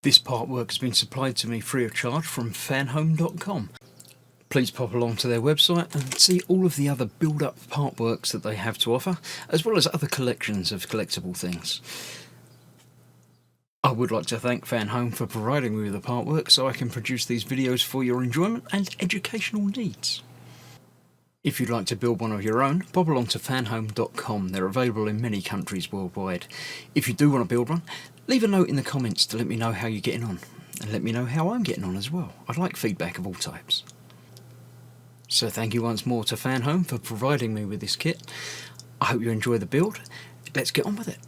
This part work has been supplied to me free of charge from Fanhome.com. Please pop along to their website and see all of the other build-up part works that they have to offer, as well as other collections of collectible things. I would like to thank Fanhome for providing me with the part work so I can produce these videos for your enjoyment and educational needs. If you'd like to build one of your own, pop along to fanhome.com. They're available in many countries worldwide. If you do want to build one, leave a note in the comments to let me know how you're getting on, and let me know how I'm getting on as well. I'd like feedback of all types. So thank you once more to Fanhome for providing me with this kit. I hope you enjoy the build. Let's get on with it.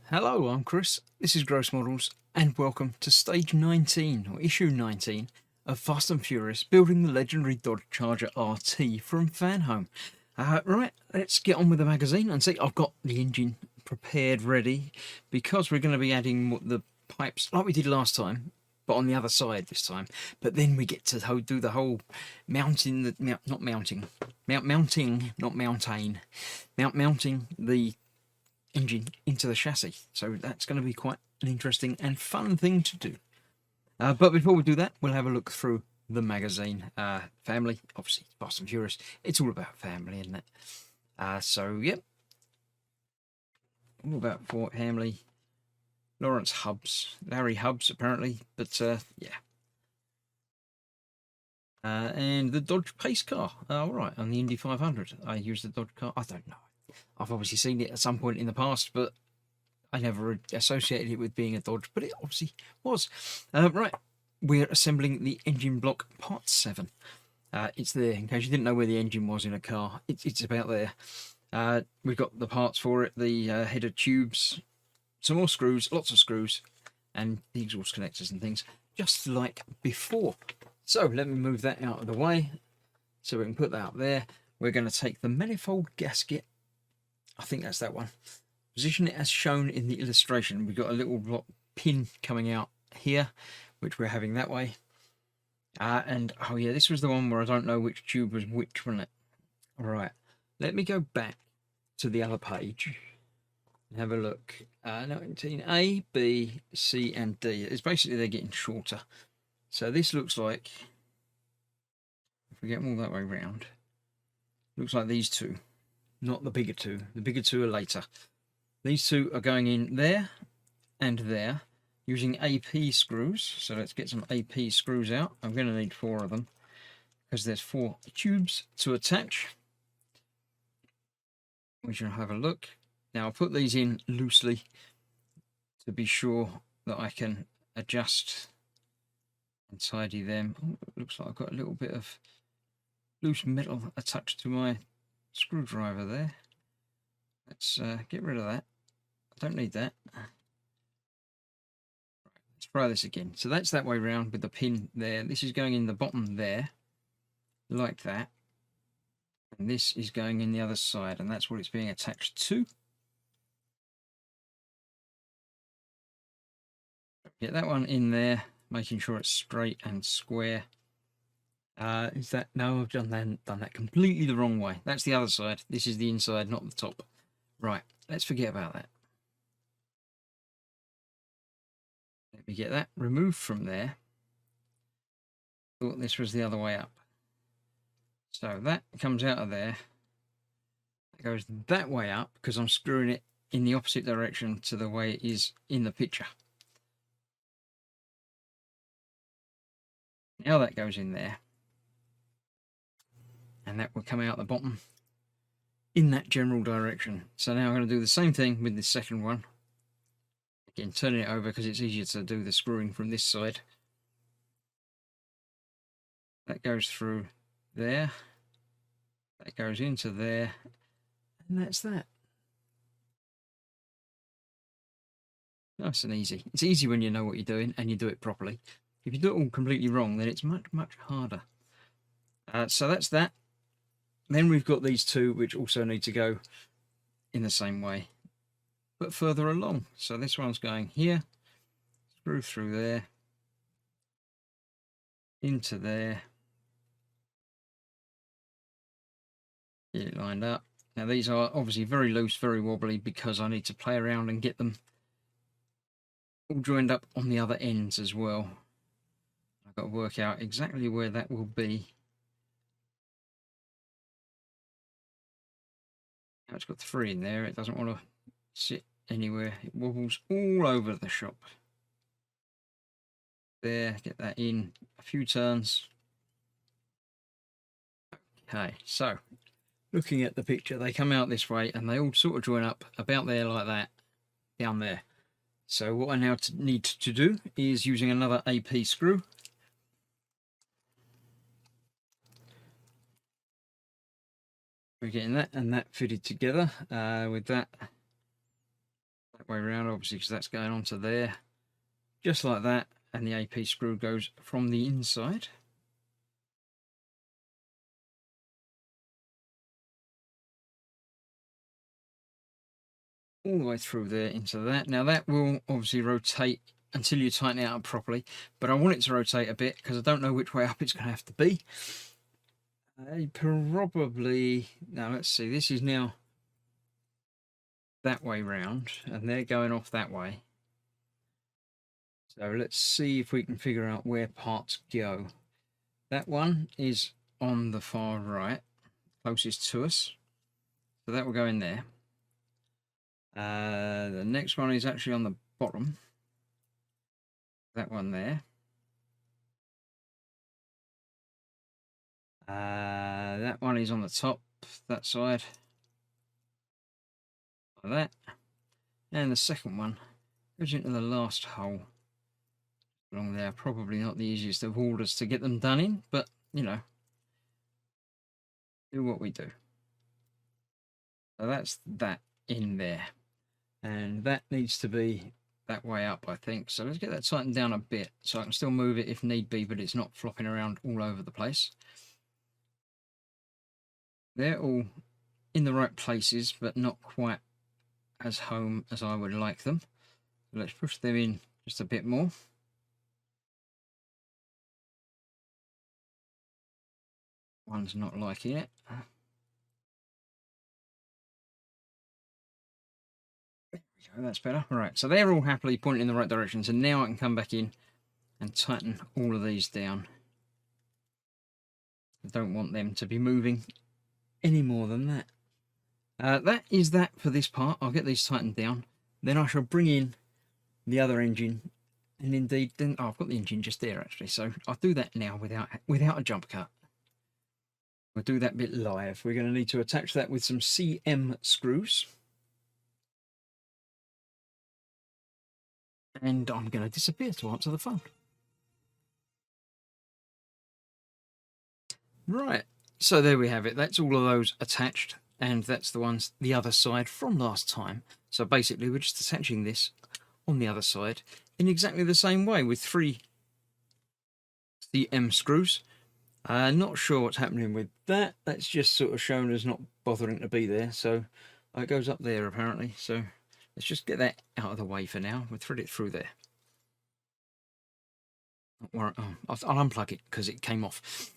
Hello, I'm Chris, this is Gross Models, and welcome to Stage 19, or Issue 19, of Fast and Furious Building the Legendary Dodge Charger RT from Fanhome. Right, let's get on with the magazine and see. I've got the engine prepared, ready, because we're going to be adding the pipes like we did last time, but on the other side this time. But then we get to do the whole mounting the engine into the chassis, so that's going to be quite an interesting and fun thing to do. But before we do that, we'll have a look through the magazine. Family, obviously, Fast and Furious, it's all about family, isn't it? So yep, all about Fort Hamley, Lawrence Hubbs, Larry Hubbs apparently, but yeah. And the Dodge pace car. All right, on the Indy 500, I use the Dodge car. I don't know. I've obviously seen it at some point in the past, but I never associated it with being a Dodge, but it obviously was. Right, we're assembling the engine block part 7. It's there, in case you didn't know where the engine was in a car. It's about there. We've got the parts for it, the header tubes, some more screws, lots of screws, and the exhaust connectors and things, just like before. So let me move that out of the way so we can put that up there. We're going to take the manifold gasket, I think that's that one, position it as shown in the illustration. We've got a little pin coming out here, which we're having that way. And oh yeah, this was the one where I don't know which tube was which, wasn't it? All right, let me go back to the other page and have a look. 19A, B, C, and D. It's basically they're getting shorter. So this looks like, if we get them all that way round, looks like these two. Not the bigger two. The bigger two are later. These two are going in there and there using AP screws. So let's get some AP screws out. I'm going to need 4 of them because there's 4 tubes to attach. We shall have a look. Now I'll put these in loosely to be sure that I can adjust and tidy them. Oh, it looks like I've got a little bit of loose metal attached to my screwdriver there. Let's get rid of that. I don't need that. Let's try this again. So that's that way round with the pin there. This is going in the bottom there, like that. And this is going in the other side, and that's what it's being attached to. Get that one in there, making sure it's straight and square. Is that, no, I've done that completely the wrong way. That's the other side. This is the inside, not the top. Right, let's forget about that. Let me get that removed from there. Thought this was the other way up. So that comes out of there. It goes that way up because I'm screwing it in the opposite direction to the way it is in the picture. Now that goes in there. And that will come out the bottom in that general direction. So now I'm going to do the same thing with the second one. Again, turning it over because it's easier to do the screwing from this side. That goes through there. That goes into there. And that's that. Nice and easy. It's easy when you know what you're doing and you do it properly. If you do it all completely wrong, then it's much, much harder. So that's that. Then we've got these two, which also need to go in the same way, but further along. So this one's going here, screw through there, into there, get it lined up, Now these are obviously very loose, very wobbly, because I need to play around and get them all joined up on the other ends as well. I've got to work out exactly where that will be. Now it's got 3 in there. It doesn't want to sit anywhere. It wobbles all over the shop. There, get that in a few turns. Okay, so looking at the picture, they come out this way and they all sort of join up about there like that, down there. So what I now need to do is using another AP screw. We're getting that and that fitted together with that way around, obviously, because that's going onto there, just like that, and the AP screw goes from the inside. All the way through there into that. Now that will obviously rotate until you tighten it up properly, but I want it to rotate a bit because I don't know which way up it's going to have to be. Probably, now let's see, this is now that way round and they're going off that way. So let's see if we can figure out where parts go. That one is on the far right, closest to us. So that will go in there. The next one is actually on the bottom. That one there. That one is on the top, that side. Like that. And the second one goes into the last hole along there. Probably not the easiest of orders to get them done in, but you know, do what we do. So that's that in there. And that needs to be that way up, I think. So let's get that tightened down a bit so I can still move it if need be, but it's not flopping around all over the place. They're all in the right places, but not quite as home as I would like them. So let's push them in just a bit more. One's not liking it. There we go, that's better. Right, so they're all happily pointing in the right direction. So now I can come back in and tighten all of these down. I don't want them to be moving any more than that. That is that for this part. I'll get these tightened down. Then I shall bring in the other engine. And indeed, then I've got the engine just there actually. So I'll do that now without a jump cut. We'll do that bit live. We're going to need to attach that with some CM screws. And I'm going to disappear to answer the phone. Right, so there we have it. That's all of those attached, and that's the ones the other side from last time. So basically we're just attaching this on the other side in exactly the same way with 3 CM screws. Not sure what's happening with that. That's just sort of shown as not bothering to be there. So it goes up there apparently. So let's just get that out of the way for now. We'll thread it through there. I'll unplug it because it came off.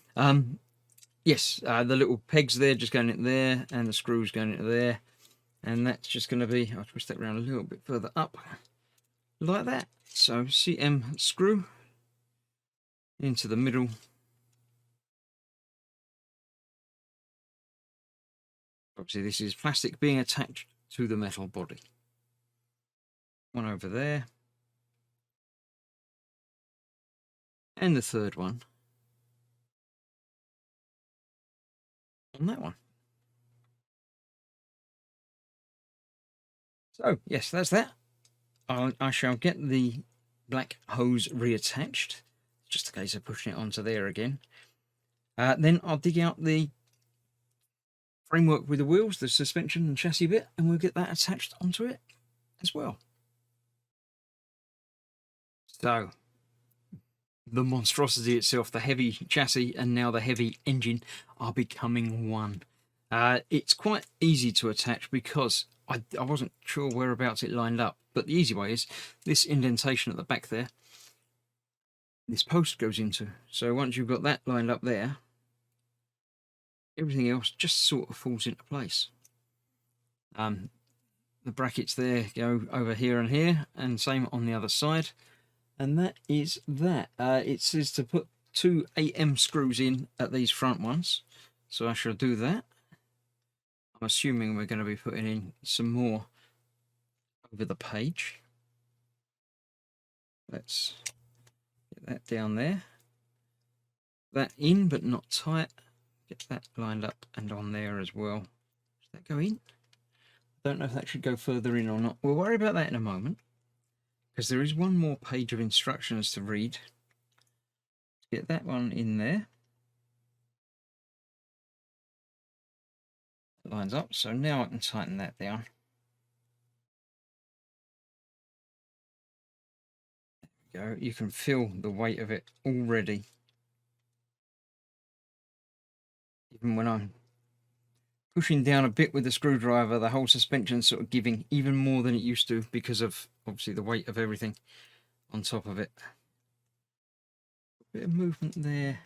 Yes, the little pegs there just going into there, and the screws going into there. And that's just going to be, I'll twist that around a little bit further up, like that. So CM screw into the middle. Obviously this is plastic being attached to the metal body. One over there. And the third one on that one. So yes, that's that. I shall get the black hose reattached. Just a case of pushing it onto there again. Then I'll dig out the framework with the wheels, the suspension and chassis bit, and we'll get that attached onto it as well. So the monstrosity itself, the heavy chassis and now the heavy engine are becoming one. It's quite easy to attach because I wasn't sure whereabouts it lined up, but the easy way is this indentation at the back there, this post goes into. So once you've got that lined up there, everything else just sort of falls into place. The brackets there go over here and here, and same on the other side. And that is that. It says to put 2 AM screws in at these front ones, so I shall do that. I'm assuming we're going to be putting in some more over the page. Let's get that down there. That in, but not tight. Get that lined up and on there as well. Does that go in? Don't know if that should go further in or not. We'll worry about that in a moment, because there is one more page of instructions to read. Get that one in there. It lines up, so now I can tighten that down. There we go. You can feel the weight of it already. Even when I'm pushing down a bit with the screwdriver, the whole suspension's sort of giving even more than it used to, because of obviously the weight of everything on top of it. A bit of movement there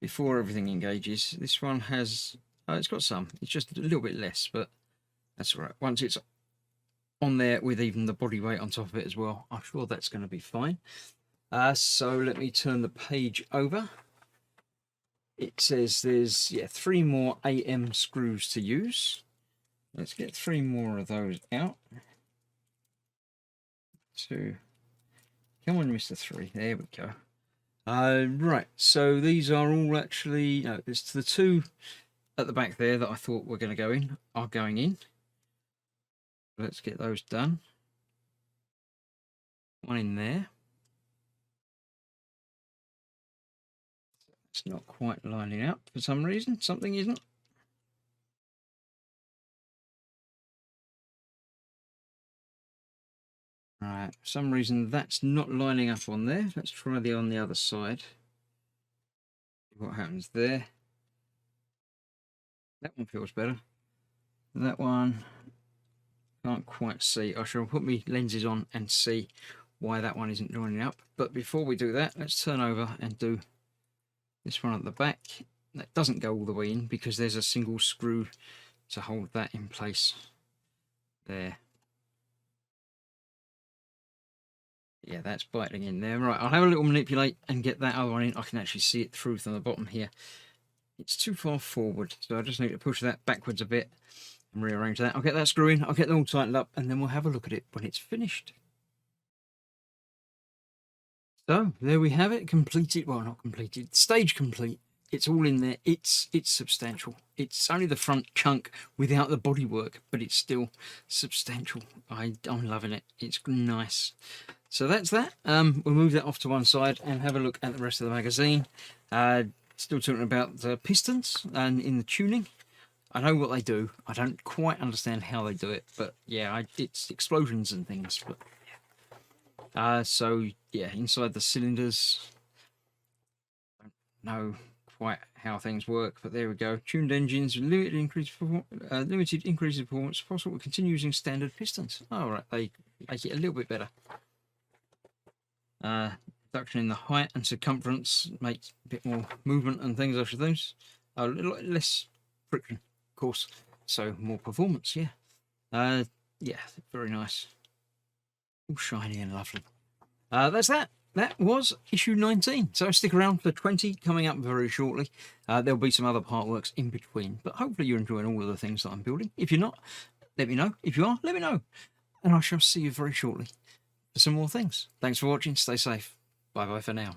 before everything engages. This one has, it's got some, it's just a little bit less, but that's all right. Once it's on there with even the body weight on top of it as well, I'm sure that's going to be fine. So let me turn the page over. It says there's 3 more AM screws to use. Let's get 3 more of those out. 2. Come on, Mr. 3. There we go. Right, so these are all actually, no, there's the 2 at the back there that I thought were going to go in, are going in. Let's get those done. One in there. It's not quite lining up for some reason. Something isn't. Right, for some reason that's not lining up on there. Let's try on the other side. What happens there? That one feels better. That one, can't quite see. I shall put my lenses on and see why that one isn't lining up. But before we do that, let's turn over and do this one at the back. That doesn't go all the way in because there's a single screw to hold that in place there. Yeah, that's biting in there. Right, I'll have a little manipulate and get that other one in. I can actually see it through from the bottom here. It's too far forward, so I just need to push that backwards a bit and rearrange that. I'll get that screw in, I'll get them all tightened up, and then we'll have a look at it when it's finished. So there we have it, completed. Well, not completed, stage complete. It's all in there. It's substantial. It's only the front chunk without the bodywork, but it's still substantial. I'm loving it. It's nice. So that's that. We'll move that off to one side and have a look at the rest of the magazine. Still talking about the pistons and in the tuning. I know what they do. I don't quite understand how they do it, but yeah, it's explosions and things. But yeah. So yeah, inside the cylinders, I don't know quite how things work, but there we go. Tuned engines, limited increase in performance possible to continue using standard pistons. All right, they make it a little bit better. Reduction in the height and circumference makes a bit more movement and things, I should think. A little less friction, of course, so more performance. Yeah, yeah, very nice, all shiny and lovely. That's that. That was issue 19. So stick around for 20 coming up very shortly. There'll be some other part works in between, but hopefully you're enjoying all of the things that I'm building. If you're not, let me know. If you are, let me know, and I shall see you very shortly for some more things. Thanks for watching. Stay safe. Bye bye for now.